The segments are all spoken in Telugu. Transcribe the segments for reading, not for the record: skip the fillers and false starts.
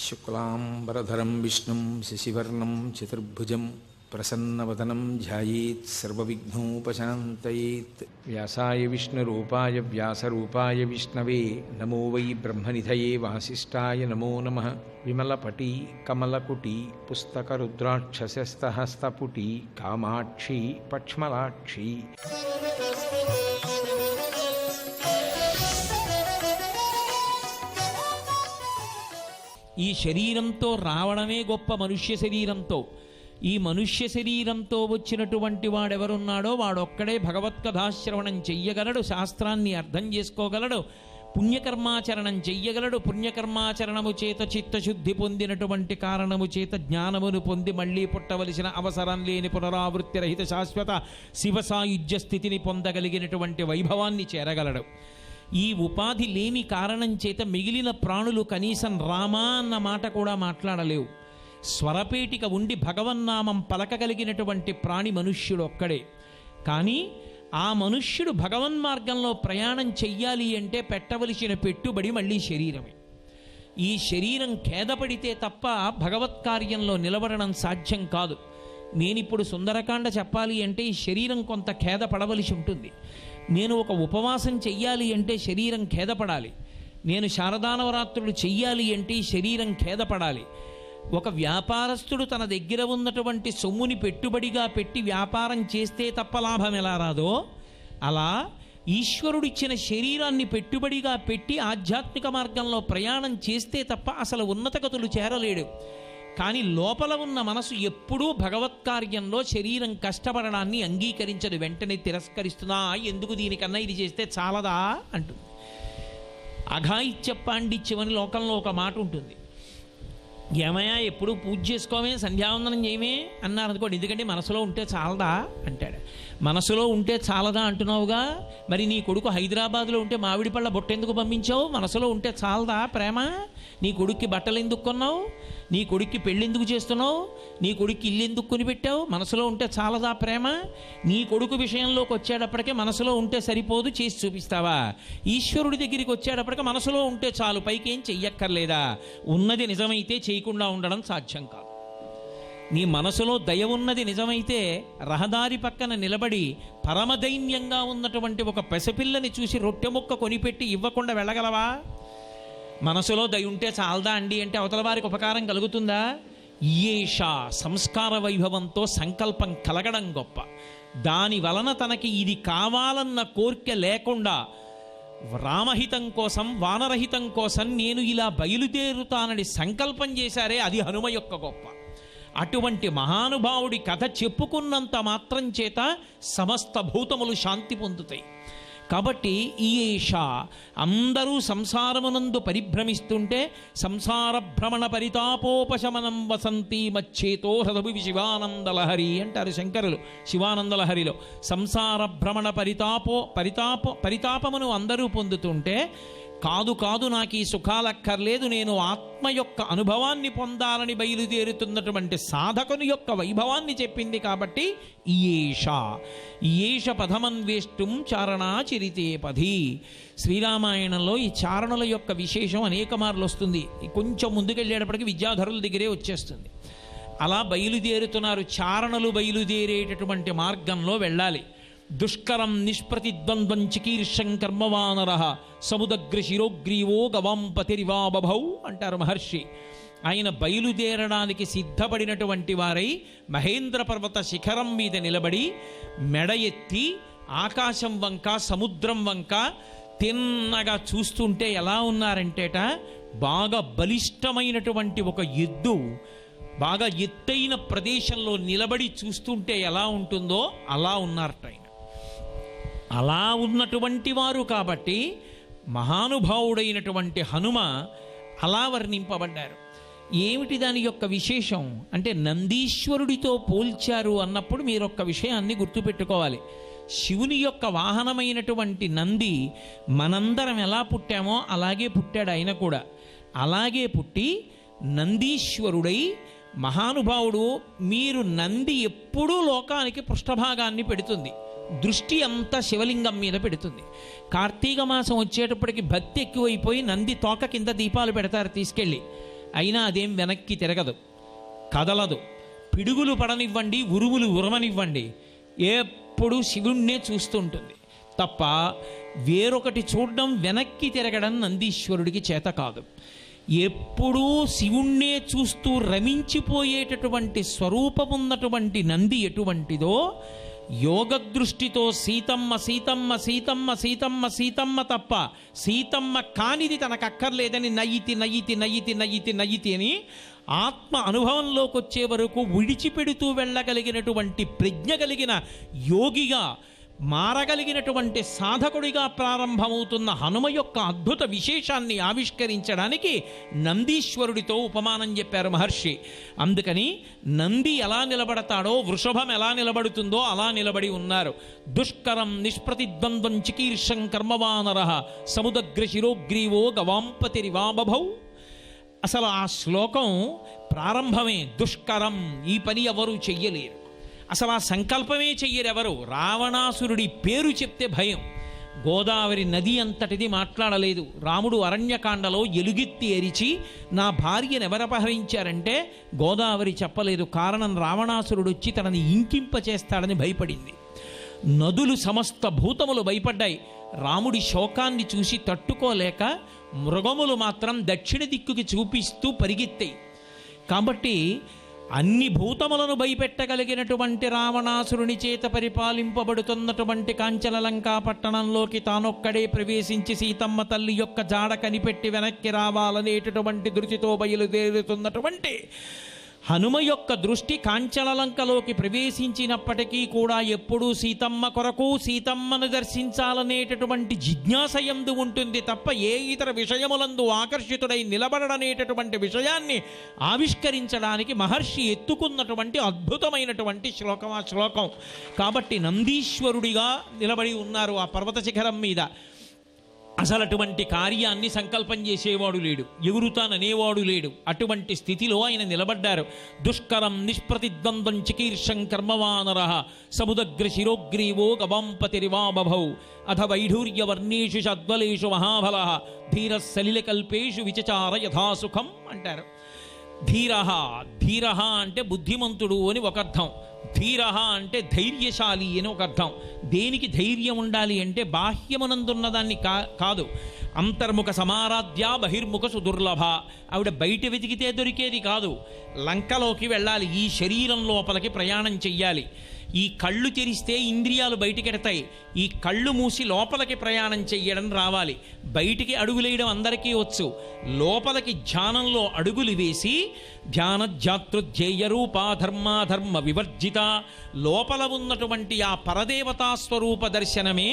శుక్లాంబరధరం విష్ణుం శశివర్ణం చతుర్భుజం ప్రసన్నవదనం ధ్యాయేత్ సర్వవిఘ్నోపశాంతయేత్. వ్యాసాయ విష్ణురూపాయ వ్యాసరూపాయ విష్ణవే నమో వై బ్రహ్మనిధయే వాసిష్ఠాయ నమో నమః. విమలపటీ కమలకుటీ పుస్తకరుద్రాక్షసస్తహస్తపుటీ కామాక్షి పక్ష్మలాక్షి. ఈ శరీరంతో రావడమే గొప్ప. మనుష్య శరీరంతో, ఈ మనుష్య శరీరంతో వచ్చినటువంటి వాడెవరున్నాడో వాడొక్కడే భగవత్కథాశ్రవణం చెయ్యగలడు, శాస్త్రాన్ని అర్థం చేసుకోగలడు, పుణ్యకర్మాచరణం చెయ్యగలడు. పుణ్యకర్మాచరణము చేత చిత్తశుద్ధి పొందినటువంటి కారణము చేత జ్ఞానమును పొంది మళ్లీ పుట్టవలసిన అవసరం లేని పునరావృత్తి రహిత శాశ్వత శివసాయుజ్య స్థితిని పొందగలిగినటువంటి వైభవాన్ని చేరగలడు. ఈ ఉపాధి లేని కారణం చేత మిగిలిన ప్రాణులు కనీసం రామా అన్న మాట కూడా మాట్లాడలేవు. స్వరపేటిక ఉండి భగవన్నామం పలకగలిగినటువంటి ప్రాణి మనుష్యుడు ఒక్కడే. కానీ ఆ మనుష్యుడు భగవన్మార్గంలో ప్రయాణం చెయ్యాలి అంటే పెట్టవలసిన పెట్టుబడి మళ్ళీ శరీరమే. ఈ శరీరం ఖేదపడితే తప్ప భగవత్కార్యంలో నిలబడడం సాధ్యం కాదు. నేనిప్పుడు సుందరకాండ చెప్పాలి అంటే ఈ శరీరం కొంత ఖేదపడవలసి ఉంటుంది. నేను ఒక ఉపవాసం చెయ్యాలి అంటే శరీరం ఖేదపడాలి. నేను శారదానవరాత్రులు చెయ్యాలి అంటే ఈ శరీరం ఖేదపడాలి. ఒక వ్యాపారస్తుడు తన దగ్గర ఉన్నటువంటి సొమ్ముని పెట్టుబడిగా పెట్టి వ్యాపారం చేస్తే తప్ప లాభం ఎలా రాదో, అలా ఈశ్వరుడిచ్చిన శరీరాన్ని పెట్టుబడిగా పెట్టి ఆధ్యాత్మిక మార్గంలో ప్రయాణం చేస్తే తప్ప అసలు ఉన్నత గతులు చేరలేడు. కానీ లోపల ఉన్న మనసు ఎప్పుడూ భగవత్కార్యంలో శరీరం కష్టపడడాన్ని అంగీకరించదు, వెంటనే తిరస్కరిస్తుందా. ఎందుకు, దీనికన్నా ఇది చేస్తే చాలదా అంటుంది. అఘాయిత్య పాండిత్యమని లోకంలో ఒక మాట ఉంటుంది. ఏమయ్యా ఎప్పుడు పూజ చేసుకోమే, సంధ్యావందనం చేయమే అన్నారు అనుకోండి. ఎందుకంటే మనసులో ఉంటే చాలదా అంటాడు. మనసులో ఉంటే చాలదా అంటున్నావుగా, మరి నీ కొడుకు హైదరాబాద్లో ఉంటే మామిడి పళ్ళ బొట్ట ఎందుకు పంపించావు? మనసులో ఉంటే చాలదా ప్రేమ? నీ కొడుక్కి బట్టలు ఎందుకు కొన్నావు? నీ కొడుక్కి పెళ్ళి ఎందుకు చేస్తున్నావు? నీ కొడుక్కి ఇల్లు ఎందుకు కొనిపెట్టావు? మనసులో ఉంటే చాలదా ప్రేమ? నీ కొడుకు విషయంలోకి వచ్చేటప్పటికే మనసులో ఉంటే సరిపోదు, చేసి చూపిస్తావా? ఈశ్వరుడి దగ్గరికి వచ్చేటప్పటికే మనసులో ఉంటే చాలు, పైకేం చెయ్యక్కర్లేదా? ఉన్నది నిజమైతే చేయకుండా ఉండడం సాధ్యం కాదు. నీ మనసులో దయ ఉన్నది నిజమైతే రహదారి పక్కన నిలబడి పరమదైన్యంగా ఉన్నటువంటి ఒక పసిపిల్లని చూసి రొట్టె ముక్క కొనిపెట్టి ఇవ్వకుండా వెళ్ళగలవా? మనసులో దయ ఉంటే చాలదా అండి అంటే అవతల వారికి ఉపకారం కలుగుతుందా? ఈయేష సంస్కార వైభవంతో సంకల్పం కలగడం గొప్ప. దాని వలన తనకి ఇది కావాలన్న కోరిక లేకుండా రామహితం కోసం, వానరహితం కోసం నేను ఇలా బయలుదేరుతానని సంకల్పం చేశారే, అది హనుమ యొక్క గొప్ప. అటువంటి మహానుభావుడి కథ చెప్పుకున్నంత మాత్రం చేత సమస్త భూతములు శాంతి పొందుతాయి. కాబట్టి ఈయేష అందరూ సంసారమునందు పరిభ్రమిస్తుంటే సంసార భ్రమణ పరితాపోపశమనం వసంతి మచ్చేతో హృదభి శివానందలహరి అంటారు శంకరులు శివానందలహరిలో. సంసార భ్రమణ పరితాపమును అందరూ పొందుతుంటే కాదు కాదు నాకు ఈ సుఖాలక్కర్లేదు, నేను ఆత్మ యొక్క అనుభవాన్ని పొందాలని బయలుదేరుతున్నటువంటి సాధకుని యొక్క వైభవాన్ని చెప్పింది. కాబట్టి ఈయేష పథమన్వేష్టం చారణాచరితే పథి. శ్రీరామాయణంలో ఈ చారణుల యొక్క విశేషం అనేక మార్లు వస్తుంది. కొంచెం ముందుకెళ్ళేటప్పటికి విద్యాధరుల దగ్గరే వచ్చేస్తుంది. అలా బయలుదేరుతున్నారు. చారణులు బయలుదేరేటటువంటి మార్గంలో వెళ్ళాలి. దుష్కరం నిష్ప్రతిద్వంద్వం చికీర్షం కర్మవానర సముదగ్ర శిరోగ్రీవో గవాంపతిరివా బభౌ అంటారు మహర్షి. ఆయన బయలుదేరడానికి సిద్ధపడినటువంటి వారై మహేంద్ర పర్వత శిఖరం మీద నిలబడి మెడ ఎత్తి ఆకాశం వంక సముద్రం వంక తిన్నగా చూస్తుంటే ఎలా ఉన్నారంటేట, బాగా బలిష్టమైనటువంటి ఒక ఎద్దు బాగా ఎత్తైన ప్రదేశంలో నిలబడి చూస్తుంటే ఎలా ఉంటుందో అలా ఉన్నారట ఆయన. అలా ఉన్నటువంటి వారు కాబట్టి మహానుభావుడైనటువంటి హనుమ అలా వర్ణింపబడ్డారు. ఏమిటి దాని యొక్క విశేషం అంటే నందీశ్వరుడితో పోల్చారు అన్నప్పుడు మీరు ఒక్క విషయాన్ని గుర్తుపెట్టుకోవాలి. శివుని యొక్క వాహనమైనటువంటి నంది మనందరం ఎలా పుట్టామో అలాగే పుట్టాడు ఆయన కూడా. అలాగే పుట్టి నందీశ్వరుడై మహానుభావుడు. మీరు నంది ఎప్పుడూ లోకానికి పృష్ఠభాగాన్ని పెడుతుంది, దృష్టి అంతా శివలింగం మీద పెడుతుంది. కార్తీక మాసం వచ్చేటప్పటికి భక్తి ఎక్కువైపోయి నంది తోక కింద దీపాలు పెడతారు తీసుకెళ్ళి, అయినా అదేం వెనక్కి తిరగదు, కదలదు. పిడుగులు పడనివ్వండి, ఉరుములు ఉరమనివ్వండి, ఎప్పుడు శివుణ్ణే చూస్తుంటుంది తప్ప వేరొకటి చూడడం, వెనక్కి తిరగడం నందీశ్వరుడికి చేత కాదు. ఎప్పుడూ శివుణ్ణే చూస్తూ రమించిపోయేటటువంటి స్వరూపమున్నటువంటి నంది ఎటువంటిదో, యోగ దృష్టితో సీతమ్మ సీతమ్మ సీతమ్మ సీతమ్మ సీతమ్మ తప్ప సీతమ్మ కానిది తనకక్కర్లేదని నయ్యితి నయ్యితి నయ్యితి నయ్యితి నయ్యితి అని ఆత్మ అనుభవంలోకి వచ్చే వరకు విడిచిపెడుతూ వెళ్ళగలిగినటువంటి ప్రజ్ఞ కలిగిన యోగిగా మారగలిగినటువంటి సాధకుడిగా ప్రారంభమవుతున్న హనుమ యొక్క అద్భుత విశేషాన్ని ఆవిష్కరించడానికి నందీశ్వరుడితో ఉపమానం చెప్పారు మహర్షి. అందుకని నంది ఎలా నిలబడతాడో, వృషభం ఎలా నిలబడుతుందో అలా నిలబడి ఉన్నారు. దుష్కరం నిష్ప్రతిద్వంద్వం చికీర్షం కర్మవానరః సముదగ్ర శిరోగ్రీవో గవాంపతిరివాబభౌ. అసలు ఆ శ్లోకం ప్రారంభమే దుష్కరం, ఈ పని ఎవరు చెయ్యలేరు, అసలు ఆ సంకల్పమే చెయ్యరెవరు. రావణాసురుడి పేరు చెప్తే భయం. గోదావరి నది అంతటిది మాట్లాడలేదు. రాముడు అరణ్యకాండలో ఎలుగెత్తి ఎరిచి నా భార్యను ఎవరపహరించారంటే గోదావరి చెప్పలేదు. కారణం రావణాసురుడు వచ్చి తనని ఇంకింపచేస్తాడని భయపడింది. నదులు సమస్త భూతములు భయపడ్డాయి. రాముడి శోకాన్ని చూసి తట్టుకోలేక మృగములు మాత్రం దక్షిణ దిక్కుకి చూపిస్తూ పరిగెత్తాయి. కాబట్టి అన్ని భూతములను భయపెట్టగలిగినటువంటి రావణాసురుని చేత పరిపాలింపబడుతున్నటువంటి కాంచనలంకా పట్టణంలోకి తానొక్కడే ప్రవేశించి సీతమ్మ తల్లి యొక్క జాడ కనిపెట్టి వెనక్కి రావాలనేటటువంటి దృష్టితో బయలుదేరుతున్నటువంటి హనుమ యొక్క దృష్టి కాంచనలంకలోకి ప్రవేశించినప్పటికీ కూడా ఎప్పుడూ సీతమ్మ కొరకు, సీతమ్మను దర్శించాలనేటటువంటి జిజ్ఞాసయందు ఉంటుంది తప్ప ఏ ఇతర విషయములందు ఆకర్షితుడై నిలబడనేటటువంటి విషయాన్ని ఆవిష్కరించడానికి మహర్షి ఎత్తుకున్నటువంటి అద్భుతమైనటువంటి శ్లోకం ఆ శ్లోకం. కాబట్టి నందీశ్వరుడిగా నిలబడి ఉన్నారు ఆ పర్వత శిఖరం మీద. అసలు అటువంటి కార్యాన్ని సంకల్పం చేసేవాడు లేడు, ఎగురుతాననేవాడు లేడు. అటువంటి స్థితిలో ఆయన నిలబడ్డారు. దుష్కరం నిష్ప్రతిద్వంద్వం చికీర్షం కర్మవానరః సముదగ్ర శిరోగ్రీవో గవాంపతిరివాబభౌ అథ వైఢూర్యవర్ణేషు షద్వలేషు మహాబలః ధీర సలిలకల్పేషు విచచార యథాసుఖం అంటారు. ధీరః, ధీరః అంటే బుద్ధిమంతుడు అని ఒక అర్థం. ధీరః అంటే ధైర్యశాలి అని ఒక అర్థం. దేనికి ధైర్యం ఉండాలి అంటే బాహ్యమునందున్నదాన్ని కాదు. అంతర్ముఖ సమారాధ్య బహిర్ముఖ సుదుర్లభ. ఆవిడ బయట వెతికితే దొరికేది కాదు, లంకలోకి వెళ్ళాలి, ఈ శరీరం లోపలికి ప్రయాణం చెయ్యాలి. ఈ కళ్ళు తెరిస్తే ఇంద్రియాలు బయటికెడతాయి, ఈ కళ్ళు మూసి లోపలికి ప్రయాణం చెయ్యడం రావాలి. బయటికి అడుగులేయడం అందరికీ వచ్చు, లోపలికి ధ్యానంలో అడుగులు వేసి ధ్యానధ్యాతృధ్యేయ రూపా ధర్మాధర్మ వివర్జిత, లోపల ఉన్నటువంటి ఆ పరదేవతా స్వరూప దర్శనమే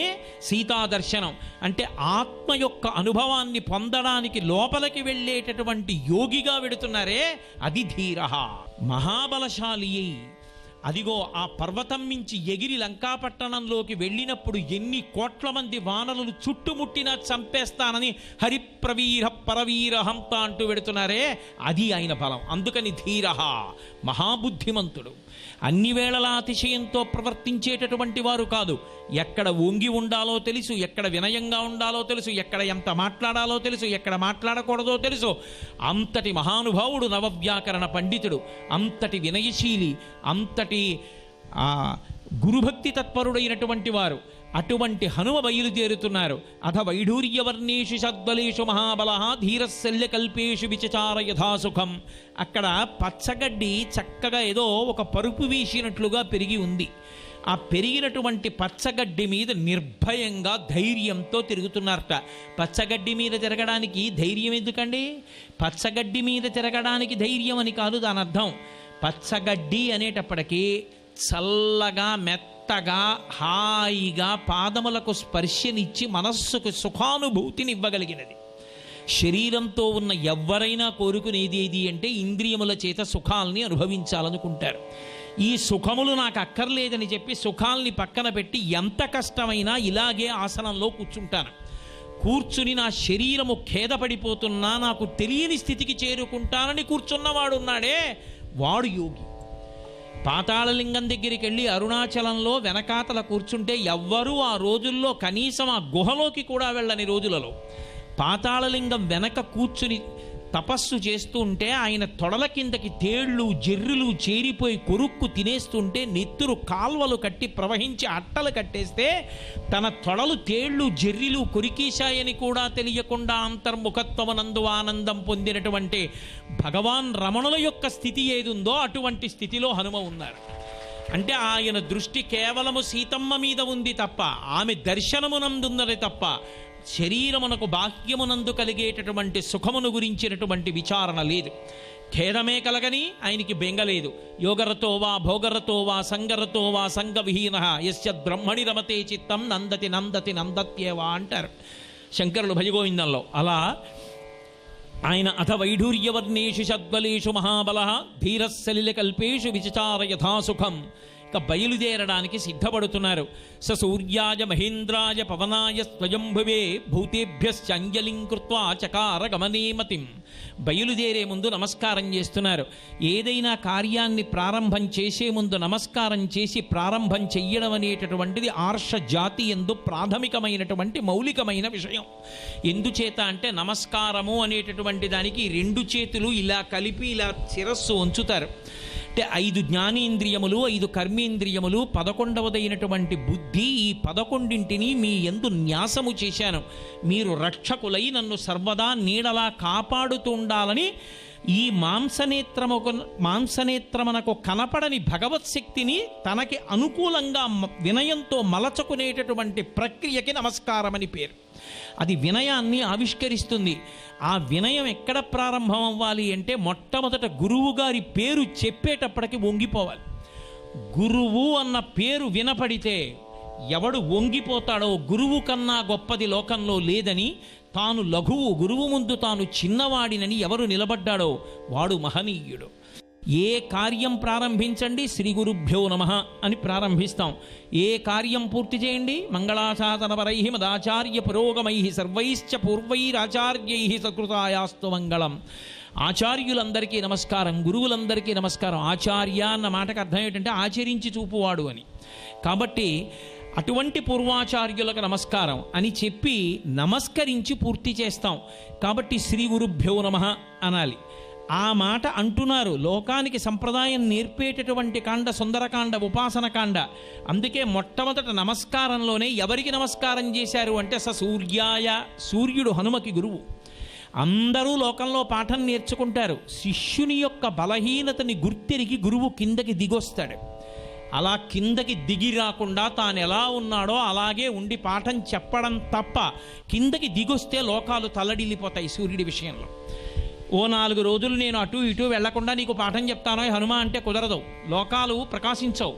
సీతా దర్శనం. అంటే ఆత్మ యొక్క అనుభవాన్ని పొందడానికి లోపలికి వెళ్ళేటటువంటి యోగిగా వెడుతున్నారే అది ధీరః. మహాబలశాలి అదిగో ఆ పర్వతం నుంచి ఎగిరి లంకాపట్టణంలోకి వెళ్ళినప్పుడు ఎన్ని కోట్ల మంది వానరులు చుట్టుముట్టినా చంపేస్తానని హరిప్రవీర పరవీర హంత అంటూ వెడుతున్నారే అది ఆయన బలం. అందుకని ధీరః, మహాబుద్ధిమంతుడు. అన్ని వేళలా అతిశయంతో ప్రవర్తించేటటువంటి వారు కాదు. ఎక్కడ వంగి ఉండాలో తెలుసు, ఎక్కడ వినయంగా ఉండాలో తెలుసు, ఎక్కడ ఎంత మాట్లాడాలో తెలుసు, ఎక్కడ మాట్లాడకూడదో తెలుసు. అంతటి మహానుభావుడు, నవవ్యాకరణ పండితుడు, అంతటి వినయశీలి, అంతటి గురుభక్తి తత్పరుడైనటువంటి వారు. అటువంటి హనుమ బయలుదేరుతున్నారు. అథ వైఢూర్యవర్ణేషు షద్వలేషు మహాబలః ధీరశల్యకల్పేషు విచచార యథాసుఖం. అక్కడ పచ్చగడ్డి చక్కగా ఏదో ఒక పరుపు వీసినట్లుగా పెరిగి ఉంది. ఆ పెరిగినటువంటి పచ్చగడ్డి మీద నిర్భయంగా ధైర్యంతో తిరుగుతున్నారట. పచ్చగడ్డి మీద తిరగడానికి ధైర్యం ఎందుకండి? పచ్చగడ్డి మీద తిరగడానికి ధైర్యం అని కాదు దాని అర్థం. పచ్చగడ్డి అనేటప్పటికీ చల్లగా మెత్త మెత్తగా హాయిగా పాదములకు స్పర్శనిచ్చి మనస్సుకు సుఖానుభూతిని ఇవ్వగలిగినది. శరీరంతో ఉన్న ఎవ్వరైనా కోరుకునేది ఏది అంటే ఇంద్రియముల చేత సుఖాల్ని అనుభవించాలనుకుంటారు. ఈ సుఖములు నాకు అక్కర్లేదని చెప్పి సుఖాల్ని పక్కన పెట్టి ఎంత కష్టమైనా ఇలాగే ఆసనంలో కూర్చుంటాను. కూర్చుని నా శరీరము ఖేదపడిపోతున్నా నాకు తెలియని స్థితికి చేరుకుంటానని కూర్చున్నవాడున్నాడే వాడు యోగి. పాతాళలింగం దగ్గరికి వెళ్ళి అరుణాచలంలో వెనకాతల కూర్చుంటే ఎవ్వరూ ఆ రోజుల్లో కనీసం ఆ గుహలోకి కూడా వెళ్ళని రోజులలో పాతాళలింగం వెనక కూర్చుని తపస్సు చేస్తూ ఉంటే ఆయన తొడల కిందకి తేళ్లు జెర్రులు చేరిపోయి కొరుక్కు తినేస్తుంటే నెత్తురు కాల్వలు కట్టి ప్రవహించి అట్టలు కట్టేస్తే తన తొడలు తేళ్లు జెర్రిలు కొరికేశాయని కూడా తెలియకుండా అంతర్ముఖత్వమునందు ఆనందం పొందినటువంటి భగవాన్ రమణుల యొక్క స్థితి ఏదుందో అటువంటి స్థితిలో హనుమ ఉన్నారు. అంటే ఆయన దృష్టి కేవలము సీతమ్మ మీద ఉంది తప్ప, ఆమె దర్శనమునందున్నది తప్ప శరీరమునకు బాహ్యమునందు కలిగేటటువంటి సుఖమును గురించినటువంటి విచారణ లేదు. ఖేదమే కలగని ఆయనకి బెంగలేదు. యోగరతో వా భోగరతో వా సంగరతో వా సంగవిహీన యస్యద్ బ్రహ్మణి రమతే చిత్తం నందతి నందతి నందత్యేవా అంటారు శంకరులు భజగోవిందంలో. అలా ఆయన అథ వైఢూర్యవర్ణేషు షద్బలేషు మహాబల ధీరస్సలిలకల్పేషు విచచార యథాసుఖం. ఇక బయలుదేరడానికి సిద్ధపడుతున్నారు. స సూర్యాయ మహేంద్రాయ పవనాయ స్వయంభువే భూతేభ్యశ్చంజలిం కృత్వా చకార గమనేమతిం. బయలుదేరే ముందు నమస్కారం చేస్తున్నారు. ఏదైనా కార్యాన్ని ప్రారంభం చేసే ముందు నమస్కారం చేసి ప్రారంభం చెయ్యడం అనేటటువంటిది ఆర్ష జాతి యందు ప్రాథమికమైనటువంటి మౌలికమైన విషయం. ఎందుచేత అంటే నమస్కారము అనేటటువంటి దానికి రెండు చేతులు ఇలా కలిపి ఇలా శిరస్సు ఉంచుతారు. అంటే 5 జ్ఞానేంద్రియములు 5 కర్మేంద్రియములు 11వదైనటువంటి బుద్ధి, ఈ 11ంటిని మీ యందు న్యాసము చేశాను. మీరు రక్షకులై నన్ను సర్వదా నీడలా కాపాడుతూ ఉండాలని ఈ మాంసనేత్రమునకు కనపడని భగవత్ శక్తిని తనకి అనుకూలంగా వినయంతో మలచుకునేటటువంటి ప్రక్రియకి నమస్కారం అని పేరు. అది వినయాన్ని ఆవిష్కరిస్తుంది. ఆ వినయం ఎక్కడ ప్రారంభం అవ్వాలి అంటే మొట్టమొదట గురువు గారి పేరు చెప్పేటప్పటికి వంగిపోవాలి. గురువు అన్న పేరు వినపడితే ఎవడు వంగిపోతాడో, గురువు కన్నా గొప్పది లోకంలో లేదని, తాను లఘువు, గురువు ముందు తాను చిన్నవాడినని ఎవరు నిలబడ్డాడో వాడు మహనీయుడు. ఏ కార్యం ప్రారంభించండి శ్రీ గురుభ్యో నమః అని ప్రారంభిస్తాం. ఏ కార్యం పూర్తి చేయండి మంగళాశాసనపరై మదాచార్య పురోగమై సర్వైశ్చ పూర్వైరాచార్యై సకృతాయాస్తు మంగళం. ఆచార్యులందరికీ నమస్కారం, గురువులందరికీ నమస్కారం. ఆచార్య అన్న మాటకు అర్థం ఏంటంటే ఆచరించి చూపువాడు అని. కాబట్టి అటువంటి పూర్వాచార్యులకు నమస్కారం అని చెప్పి నమస్కరించి పూర్తి చేస్తాం. కాబట్టి శ్రీ గురుభ్యో నమః అనాలి. ఆ మాట అంటున్నారు. లోకానికి సంప్రదాయం నేర్పేటటువంటి కాండ సుందరకాండ, ఉపాసన కాండ. అందుకే మొట్టమొదట నమస్కారంలోనే ఎవరికి నమస్కారం చేశారు అంటే స సూర్యాయ, సూర్యుడు హనుమకి గురువు. అందరూ లోకంలో పాఠం నేర్చుకుంటారు. శిష్యుని యొక్క బలహీనతని గుర్తెరిగి గురువు కిందకి దిగొస్తాడు. అలా కిందకి దిగి రాకుండా తాను ఎలా ఉన్నాడో అలాగే ఉండి పాఠం చెప్పడం తప్ప కిందకి దిగొస్తే లోకాలు తల్లడిల్లిపోతాయి. సూర్యుడి విషయంలో ఓ 4 రోజులు నేను అటు ఇటు వెళ్లకుండా నీకు పాఠం చెప్తానో హనుమ అంటే కుదరదు, లోకాలు ప్రకాశించవు.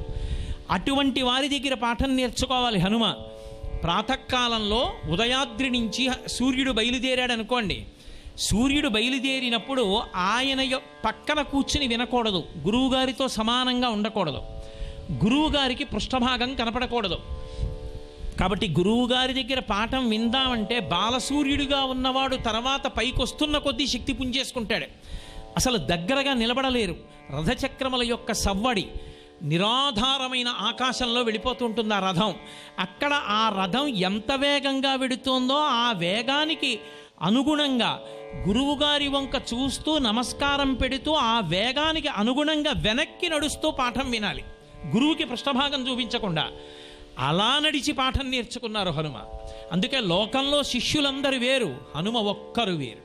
అటువంటి వారి దగ్గర పాఠం నేర్చుకోవాలి హనుమ. ప్రాతకాలంలో ఉదయాద్రి నుంచి సూర్యుడు బయలుదేరాడు అనుకోండి. సూర్యుడు బయలుదేరినప్పుడు ఆయన పక్కన కూర్చుని వినకూడదు, గురువుగారితో సమానంగా ఉండకూడదు, గురువుగారికి పృష్ఠభాగం కనపడకూడదు. కాబట్టి గురువుగారి దగ్గర పాఠం విందామంటే బాలసూర్యుడిగా ఉన్నవాడు తర్వాత పైకొస్తున్న కొద్దీ శక్తి పుంజేసుకుంటాడు. అసలు దగ్గరగా నిలబడలేరు. రథచక్రముల యొక్క సవ్వడి నిరాధారమైన ఆకాశంలో వెళ్ళిపోతుంటుంది ఆ రథం. అక్కడ ఆ రథం ఎంత వేగంగా వెడుతోందో ఆ వేగానికి అనుగుణంగా గురువుగారి వంక చూస్తూ నమస్కారం పెడుతూ ఆ వేగానికి అనుగుణంగా వెనక్కి నడుస్తూ పాఠం వినాలి, గురువుకి పృష్ఠభాగం చూపించకుండా. అలా నడిచి పాఠం నేర్చుకున్నారు హనుమ. అందుకే లోకంలో శిష్యులందరూ వేరు, హనుమ ఒక్కరు వేరు.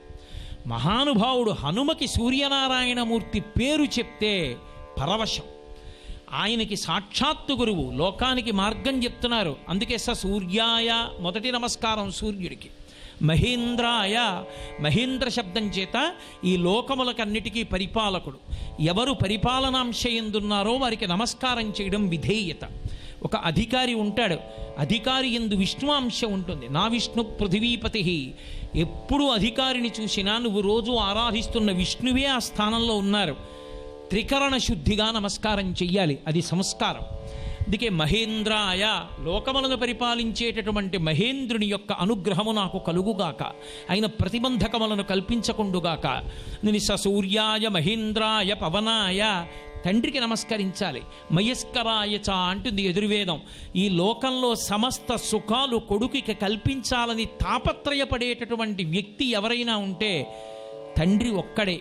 మహానుభావుడు హనుమకి సూర్యనారాయణమూర్తి పేరు చెప్తే పరవశం. ఆయనకి సాక్షాత్తు గురువు, లోకానికి మార్గం చెప్తున్నారు. అందుకే స సూర్యాయ మొదటి నమస్కారం సూర్యుడికి. మహేంద్రాయ, మహేంద్ర శబ్దం చేత ఈ లోకములకన్నిటికీ పరిపాలకుడు. ఎవరు పరిపాలనాంశ ఎందున్నారో వారికి నమస్కారం చేయడం విధేయత. ఒక అధికారి ఉంటాడు, అధికారి యందు విష్ణువాంశ ఉంటుంది. నా విష్ణు పృథివీపతి. ఎప్పుడు అధికారిని చూసినా నువ్వు రోజు ఆరాధిస్తున్న విష్ణువే ఆ స్థానంలో ఉన్నారు. త్రికరణ శుద్ధిగా నమస్కారం చెయ్యాలి, అది సంస్కారం. అందుకే మహేంద్రాయ, లోకములను పరిపాలించేటటువంటి మహేంద్రుని యొక్క అనుగ్రహము నాకు కలుగుగాక, ఆయన ప్రతిబంధకములను కల్పించకుండుగాక. నేను సూర్యాయ మహేంద్రాయ పవనాయ, తండ్రికి నమస్కరించాలి. మయస్కరాయ చ అంటుంది ఎదుర్వేదం. ఈ లోకంలో సమస్త సుఖాలు కొడుకుకి కల్పించాలని తాపత్రయపడేటటువంటి వ్యక్తి ఎవరైనా ఉంటే తండ్రి ఒక్కడే.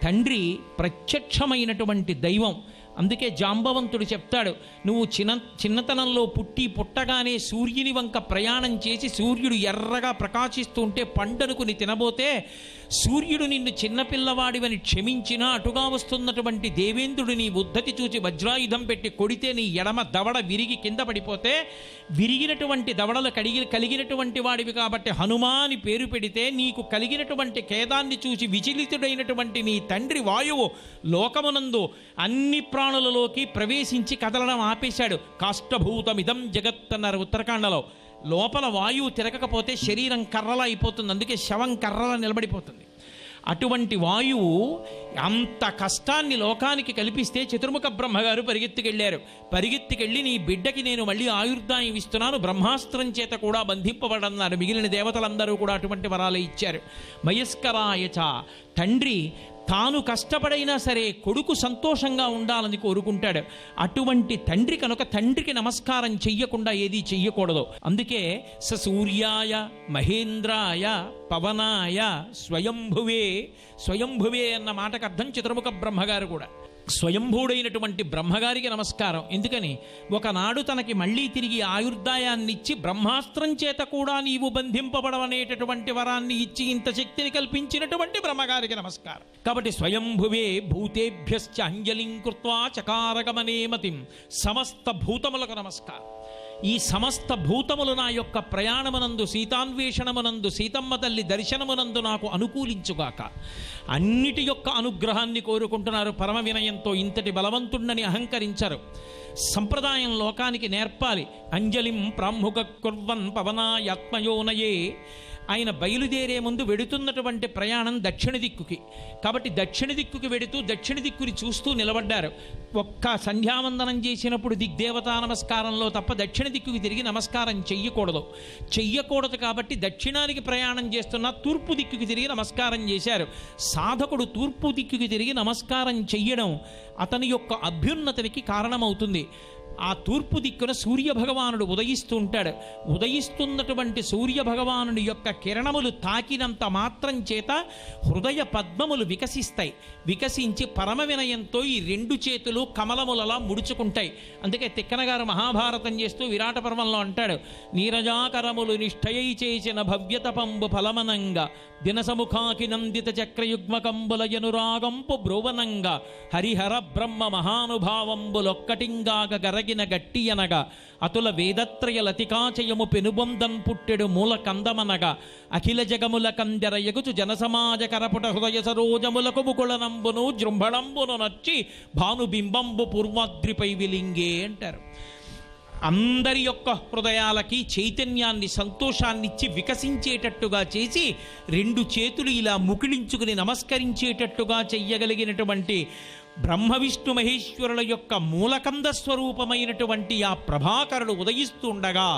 తండ్రి ప్రత్యక్షమైనటువంటి దైవం. అందుకే జాంబవంతుడు చెప్తాడు, నువ్వు చిన్నతనంలో పుట్టగానే సూర్యుని వంక ప్రయాణం చేసి సూర్యుడు ఎర్రగా ప్రకాశిస్తూ ఉంటే పండనుకుని తినబోతే సూర్యుడు నిన్ను చిన్నపిల్లవాడివని క్షమించినా అటుగా వస్తున్నటువంటి దేవేంద్రుడు నీ ఉద్ధతి చూచి వజ్రాయుధం పెట్టి కొడితే నీ ఎడమ దవడ విరిగి కింద పడిపోతే విరిగినటువంటి దవడలు కలిగినటువంటి వాడివి కాబట్టి హనుమాని పేరు పెడితే నీకు కలిగినటువంటి ఖేదాన్ని చూసి విచలితుడైనటువంటి నీ తండ్రి వాయువు లోకమునందు అన్ని ప్రాణులలోకి ప్రవేశించి కదలడం ఆపేశాడు. కాష్టభూతమిదం జగత్ అన్నారు ఉత్తరాఖండలో. లోపల వాయువు తిరగకపోతే శరీరం కర్రలా అయిపోతుంది, అందుకే శవం కర్రలా నిలబడిపోతుంది. అటువంటి వాయువు అంత కష్టాన్ని లోకానికి కల్పిస్తే చతుర్ముఖ బ్రహ్మగారు పరిగెత్తికెళ్ళి నీ బిడ్డకి నేను మళ్ళీ ఆయుర్దాయం ఇస్తున్నాను, బ్రహ్మాస్త్రం చేత కూడా బంధింపబడన్నారు. మిగిలిన దేవతలందరూ కూడా అటువంటి వరాలే ఇచ్చారు. మయస్కరాయచ, తండ్రి తాను కష్టపడైనా సరే కొడుకు సంతోషంగా ఉండాలని కోరుకుంటాడు. అటువంటి తండ్రి కనుక తండ్రికి నమస్కారం చెయ్యకుండా ఏదీ చెయ్యకూడదు. అందుకే సూర్యాయ మహేంద్రాయ పవనాయ స్వయంభువే అన్న మాటకు అర్థం చతుర్ముఖ బ్రహ్మగారు కూడా. స్వయంభూడైనటువంటి బ్రహ్మగారికి నమస్కారం. ఎందుకని? ఒకనాడు తనకి మళ్ళీ తిరిగి ఆయుర్దాయాన్నిచ్చి బ్రహ్మాస్త్రం చేత కూడా నీవు బంధింపబడవనేటటువంటి వరాన్ని ఇచ్చి ఇంత శక్తిని కల్పించినటువంటి బ్రహ్మగారికి నమస్కారం. కాబట్టి స్వయంభువే భూతేభ్యశ్చ అంజలిం కృత్వా చకారగమనే మతిం, సమస్త భూతములకు నమస్కారం. ఈ సమస్త భూతములు నా యొక్క ప్రయాణమునందు సీతాన్వేషణమునందు సీతమ్మ తల్లి దర్శనమునందు నాకు అనుకూలించుగాక. అన్నిటి యొక్క అనుగ్రహాన్ని కోరుకుంటున్నారు పరమ వినయంతో. ఇంతటి బలవంతుణ్ణని అహంకరించరు. సంప్రదాయం లోకానికి నేర్పాలి. అంజలిం ప్రాముఖ కుర్వన్ పవనాయాత్మయోనయే. ఆయన బయలుదేరే ముందు వెడుతున్నటువంటి ప్రయాణం దక్షిణ దిక్కుకి. కాబట్టి దక్షిణ దిక్కుకి వెడుతూ దక్షిణ దిక్కుని చూస్తూ నిలబడ్డారు. ఒక్క సంధ్యావందనం చేసినప్పుడు దిగ్దేవతా నమస్కారంలో తప్ప దక్షిణ దిక్కుకి తిరిగి నమస్కారం చెయ్యకూడదు కాబట్టి దక్షిణానికి ప్రయాణం చేస్తున్న తూర్పు దిక్కుకి తిరిగి నమస్కారం చేశారు. సాధకుడు తూర్పు దిక్కుకి తిరిగి నమస్కారం చెయ్యడం అతని యొక్క అభ్యున్నతికి కారణమవుతుంది. ఆ తూర్పు దిక్కున సూర్యభగవానుడు ఉదయిస్తూ ఉంటాడు. ఉదయిస్తున్నటువంటి సూర్యభగవానుడి యొక్క కిరణములు తాకినంత మాత్రం చేత హృదయ పద్మములు వికసించి పరమ వినయంతో ఈ రెండు చేతులు కమలములలా ముడుచుకుంటాయి. అందుకే తిక్కనగారు మహాభారతం చేస్తూ విరాట పర్వంలో అంటాడు, నీరజాకరములు నిష్ఠయై చేసిన భవ్యతపంబు ఫలమనంగా దినసముఖాకి నందిత చక్రయుగ్మకంబుల యనురాగంపు బ్రోవనంగా హరిహర బ్రహ్మ మహానుభావంబులొక్కటింగాగ గరగిన గట్టియనగా అతుల వేదత్రయ లతికాచయము పెనుబొందన్ పుట్టెడు మూల కందమనగా అఖిల జగముల కందెర ఎగుచు జనసమాజ కరపుట హృదయ సరోజములకు ముకుళనంబును జృంభణంబును నచ్చి భానుబింబంబు పూర్వాద్రిపై విలింగే అంటారు. అందరి యొక్క హృదయాలకి చైతన్యాన్ని సంతోషాన్నిచ్చి వికసించేటట్టుగా చేసి రెండు చేతులు ఇలా ముకిళించుకుని నమస్కరించేటట్టుగా చెయ్యగలిగినటువంటి బ్రహ్మ విష్ణు మహేశ్వరుల యొక్క మూలకంద స్వరూపమైనటువంటి ఆ ప్రభాకరుడు ఉదయిస్తూ ఉండగా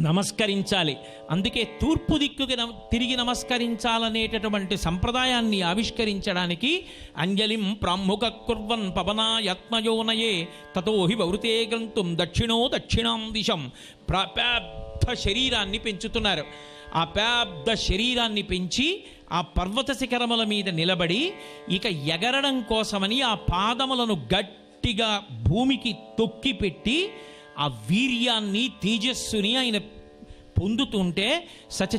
నమస్కరించాలి. అందుకే తూర్పు దిక్కుకి తిరిగి నమస్కరించాలనేటటువంటి సంప్రదాయాన్ని ఆవిష్కరించడానికి అంజలిం ప్రాముఖ కుర్వన్ పవనాయాత్మయోనయే తతో హి వృతే గంతుం దక్షిణాం దిశం. పెద్ద శరీరాన్ని పెంచుతున్నారు. ఆ పెద్ద శరీరాన్ని పెంచి ఆ పర్వత శిఖరముల మీద నిలబడి ఇక ఎగరడం కోసమని ఆ పాదములను గట్టిగా భూమికి తొక్కిపెట్టి ఆ వీర్యాన్ని తేజస్సుని ఆయన పొందుతుంటే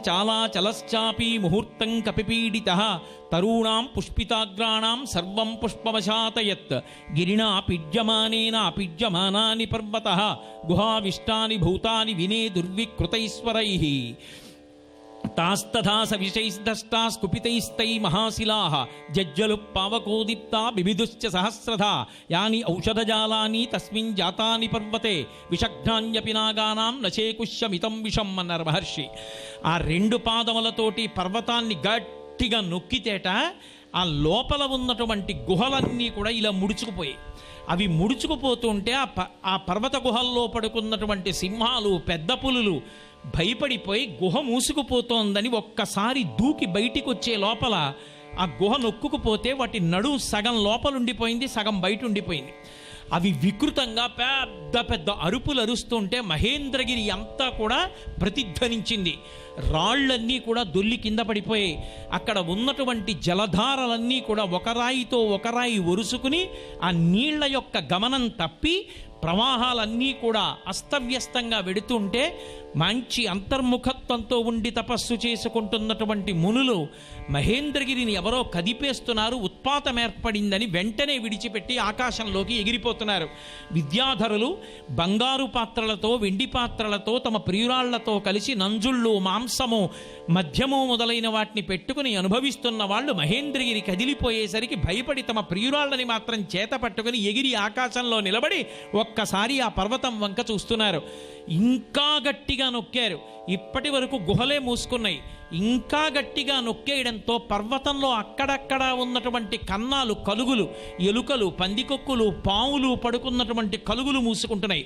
చాలా చలశ్చాపి ముహూర్తం కపిపీడిత తరుణాం పుష్పితాగ్రాణం సర్వం పుష్పవశాతయత్ గిరిణా పీడ్యమానాని పర్వతః గుహావిష్టాని భూతాని వినే దుర్వికృతైశ్వరైః. తాస్తథా సవిషైస్తష్టా స్కుపితైస్తై మహాశిలాః జజ్జలు పావకోదిప్తా బిభిదుశ్చ సహస్రధా యాని ఔషధజాలాని తస్మిన్ జాతాని పర్వతే విషఘ్నాన్యపి నాగానాం నచేకుష్యమితం విషం అన్నారు మహర్షి. ఆ రెండు పాదములతోటి పర్వతాన్ని గట్టిగా నొక్కితేట ఆ లోపల ఉన్నటువంటి గుహలన్నీ కూడా ఇలా ముడుచుకుపోయాయి. అవి ముడుచుకుపోతుంటే ఆ పర్వత గుహల్లో పడుకున్నటువంటి సింహాలు, పెద్ద పులులు భయపడిపోయి గుహ మూసుకుపోతోందని ఒక్కసారి దూకి బయటికి వచ్చే లోపల ఆ గుహ నొక్కుకుపోతే వాటి నడుము సగం లోపలుండిపోయింది, సగం బయట ఉండిపోయింది. అవి వికృతంగా పెద్ద పెద్ద అరుపులు అరుస్తుంటే మహేంద్రగిరి అంతా కూడా ప్రతిధ్వనించింది. రాళ్లన్నీ కూడా దొల్లి కింద పడిపోయాయి. అక్కడ ఉన్నటువంటి జలధారలన్నీ కూడా ఒక రాయితో ఒక రాయి ఒరుసుకుని ఆ నీళ్ల యొక్క గమనం తప్పి ప్రవాహాలన్నీ కూడా అస్తవ్యస్తంగా వెడుతుంటే మంచి అంతర్ముఖత్వంతో ఉండి తపస్సు చేసుకుంటున్నటువంటి మునులు మహేంద్రగిరిని ఎవరో కదిపేస్తున్నారు, ఉత్పాతం ఏర్పడిందని వెంటనే విడిచిపెట్టి ఆకాశంలోకి ఎగిరిపోతున్నారు. విద్యాధరులు బంగారు పాత్రలతో, వెండి పాత్రలతో, తమ ప్రియురాళ్లతో కలిసి నంజుళ్ళు, మాంసము, మద్యము మొదలైన వాటిని పెట్టుకుని అనుభవిస్తున్న వాళ్ళు మహేంద్రగిరి కదిలిపోయేసరికి భయపడి తమ ప్రియురాళ్ళని మాత్రం చేత పట్టుకుని ఎగిరి ఆకాశంలో నిలబడి ఒక్కసారి ఆ పర్వతం వంక చూస్తున్నారు. ఇంకా గట్టిగా నొక్కారు. ఇప్పటి వరకు గుహలే మూసుకున్నాయి. ఇంకా గట్టిగా నొక్కేయడంతో పర్వతంలో అక్కడక్కడ ఉన్నటువంటి కన్నాలు, కలుగులు, ఎలుకలు, పందికొక్కులు, పాములు పడుకున్నటువంటి కలుగులు మూసుకుంటున్నాయి.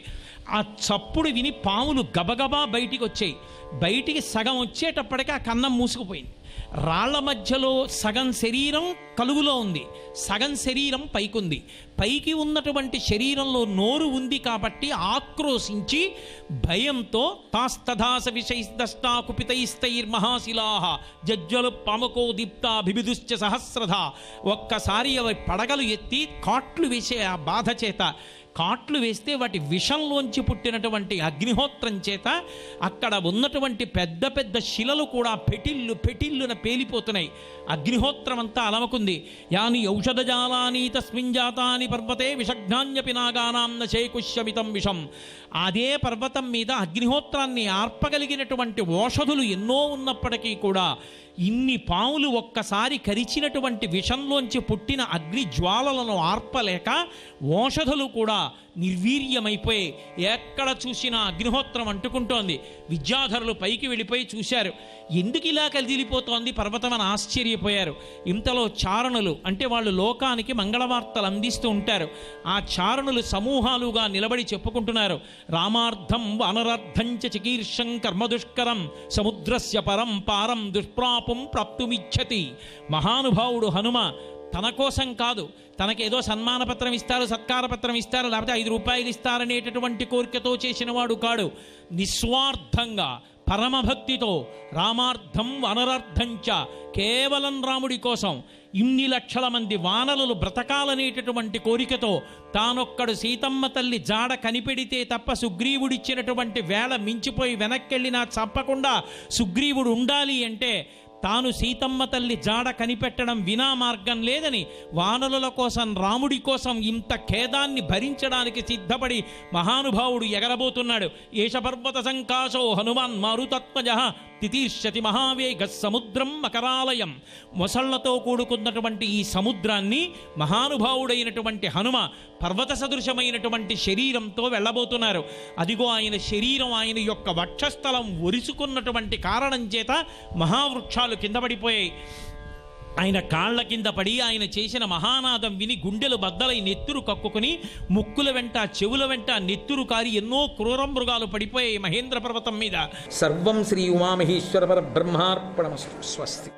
ఆ చప్పుడు విని పాములు గబగబా బయటికి వచ్చాయి. బయటికి సగం వచ్చేటప్పటికీ ఆ కన్నం మూసుకుపోయింది. రాళ్ల మధ్యలో సగం శరీరం కలుగులో ఉంది, సగం శరీరం పైకుంది. పైకి ఉన్నటువంటి శరీరంలో నోరు ఉంది కాబట్టి ఆక్రోశించి భయంతో తాస్తథాస విషైస్తష్టా కుపితైస్తైర్మహాశిలాః జజ్జలు పామకో దీప్తా బిభిదుశ్చ సహస్రధా. ఒక్కసారి అవి పడగలు ఎత్తి కాట్లు వేసే ఆ బాధ చేత, కాట్లు వేస్తే వాటి విషంలోంచి పుట్టినటువంటి అగ్నిహోత్రం చేత అక్కడ ఉన్నటువంటి పెద్ద పెద్ద శిలలు కూడా పెటిల్లున పేలిపోతున్నాయి. అగ్నిహోత్రం అంతా అలమకుంది. యాని ఔషధజాలాని తస్మిన్ జాతాని పర్వతే విషఘ్నాన్యపి నాగానాం నచేకుష్యమితం విషం. అదే పర్వతం మీద అగ్నిహోత్రాన్ని ఆర్పగలిగినటువంటి ఓషధులు ఎన్నో ఉన్నప్పటికీ కూడా ఇన్ని పాములు ఒక్కసారి కరిచినటువంటి విషంలోంచి పుట్టిన అగ్ని జ్వాలలను ఆర్పలేక ఓషధులు కూడా నిర్వీర్యమైపోయి ఎక్కడ చూసినా అగ్నిహోత్రం అంటుకుంటోంది. విద్యాధరులు పైకి వెళ్ళిపోయి చూశారు. ఎందుకు ఇలా కదిలిపోతోంది పర్వతం అని ఆశ్చర్యపోయారు. ఇంతలో చారణులు, అంటే వాళ్ళు లోకానికి మంగళవార్తలు అందిస్తూ ఉంటారు. ఆ చారణులు సమూహాలుగా నిలబడి చెప్పుకుంటున్నారు. రామార్థం వానరార్థంచ చికీర్షం కర్మదుష్కరం సముద్రస్య పరం పారం దుష్ప్రాపం ప్రాప్తుమిచ్చతి. మహానుభావుడు హనుమ తన కోసం కాదు, తనకేదో సన్మానపత్రం ఇస్తారు, సత్కారపత్రం ఇస్తారు, లేకపోతే 5 రూపాయలు ఇస్తారనేటటువంటి కోరికతో చేసినవాడు కాడు. నిస్వార్థంగా పరమభక్తితో రామార్థం వనరార్థంచ, కేవలం రాముడి కోసం ఇన్ని లక్షల మంది వానరులు బ్రతకాలనేటటువంటి కోరికతో తానొక్కడు సీతమ్మ తల్లి జాడ కనిపెడితే తప్ప సుగ్రీవుడిచ్చినటువంటి వేళ మించిపోయి వెనక్కెళ్ళినా చంపకుండా సుగ్రీవుడు ఉండాలి అంటే తాను సీతమ్మ తల్లి జాడ కనిపెట్టడం వినా మార్గం లేదని వానరుల కోసం, రాముడి కోసం ఇంత ఖేదాన్ని భరించడానికి సిద్ధపడి మహానుభావుడు ఎగరబోతున్నాడు. ఏష పర్వత సంకాశో హనుమాన్ మారుతత్మజః తితీర్షతి మహావేగ సముద్రం మకరాలయం. మొసళ్లతో కూడుకున్నటువంటి ఈ సముద్రాన్ని మహానుభావుడైనటువంటి హనుమ పర్వత సదృశమైనటువంటి శరీరంతో వెళ్ళబోతున్నారు. అదిగో ఆయన శరీరం, ఆయన యొక్క వక్షస్థలం ఒరుసుకున్నటువంటి కారణం చేత మహావృక్షాలు కింద పడిపోయాయి. ఆయన కాళ్ల కింద పడి ఆయన చేసిన మహానాదం విని గుండెలు బద్దలై నెత్తురు కక్కుకుని ముక్కుల వెంట, చెవుల వెంట నెత్తురు కారి ఎన్నో క్రూర మృగాలు పడిపోయాయి మహేంద్ర పర్వతం మీద. సర్వం శ్రీ ఉమామహేశ్వర పరబ్రహ్మార్పణమస్తు. స్వస్తి.